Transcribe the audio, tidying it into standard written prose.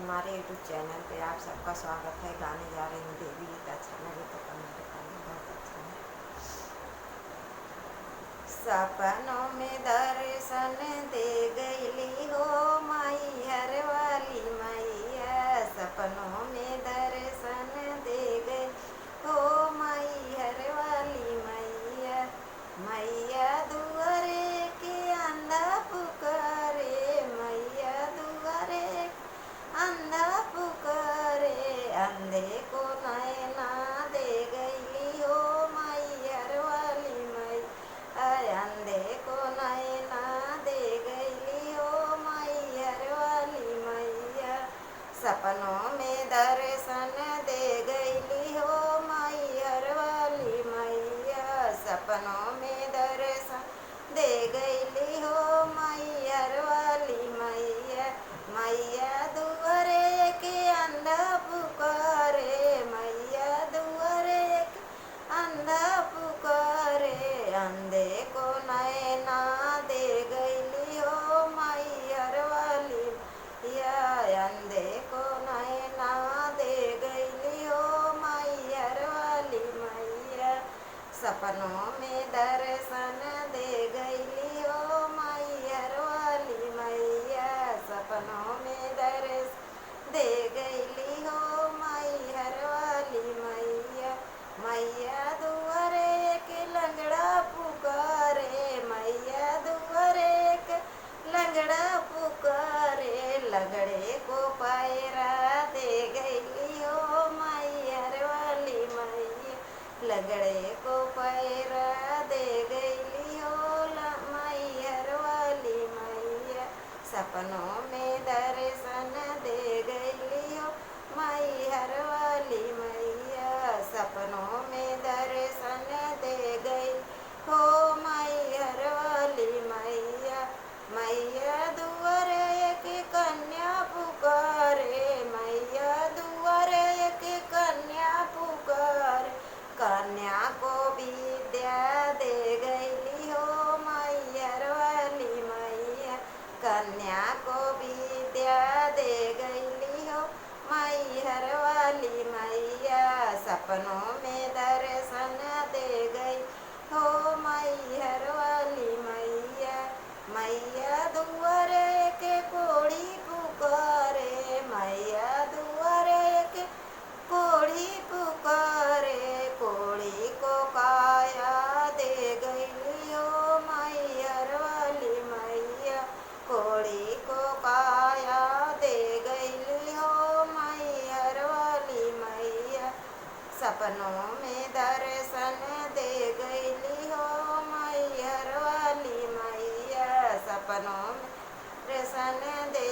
हमारे YouTube channel पे आप सबका स्वागत है। गाने जा रही हूँ देवी गीत, अच्छा लगे तो कमेंट करना, बहुत अच्छा है। सपनों में दर्शन दे गईली हो माई हर वाली मैया, सपनों में दर्शन दे गई हो माई हर वाली मैया। मैया दुआरे के अंधा पुकारे, मैया दुआरे अंधा पुकारे, अंधे को नैना दे गईली हो माई हर वाली मैया, अंधे को नैना दे गईली हो माई हर वाली मैया। सपनों में दर्शन दे गईली हो माई हर वाली मैया, सपनों में दर्शन दे गईली हो माई हर वाली मैया। मैया दुआरे के अंधा पुकारे, मैया दुआरे के अंधा पुकारे, अंधे को नैना दे गईली हो माई हर वाली मैया, अंधे को नैना दे गईली हो माई हर वाली मैया। सपनों में दर्शन दे गईली हो माई हर वाली मैया, सपनों में दर्शन दे गईली हो माई हर वाली मैया। मैया दुआरे के लंगड़ा पुकारे, मैया दुआरे के लंगड़ा पुकारे, लंगड़े को पैरा दे गईली हो माई हर वाली मैया, लंगड़े को पैरा दे गईली हो माई हर वाली मैया। सपनों में दर्शन दे गईली हो माई हर वाली मैया, सपनों में दर्शन दे गई हो माई हर वाली मैया। मैया दुआरे के कन्या पुकारे, मैया दुआरे के कन्या पुकारे, कन्या को विद्या दे गईली हो माई हर वाली मैया, कन्या को विद्या दे गईली हो माई हर वाली मैया। सपनों में दर्शन दे गई हो माई हर वाली मैया। मैया दुआरे के कोढ़ी पुकारे, मैया दुआरे के कोढ़ी पुकारे, कोढ़ी को काया दे गईली हो माई हर वाली मैया, कोढ़ी को काया दे गईली हो माई हर वाली मैया। सपनों में दर्शन दे गईली हो माई हर वाली मैया, सपनों में दर्शन दे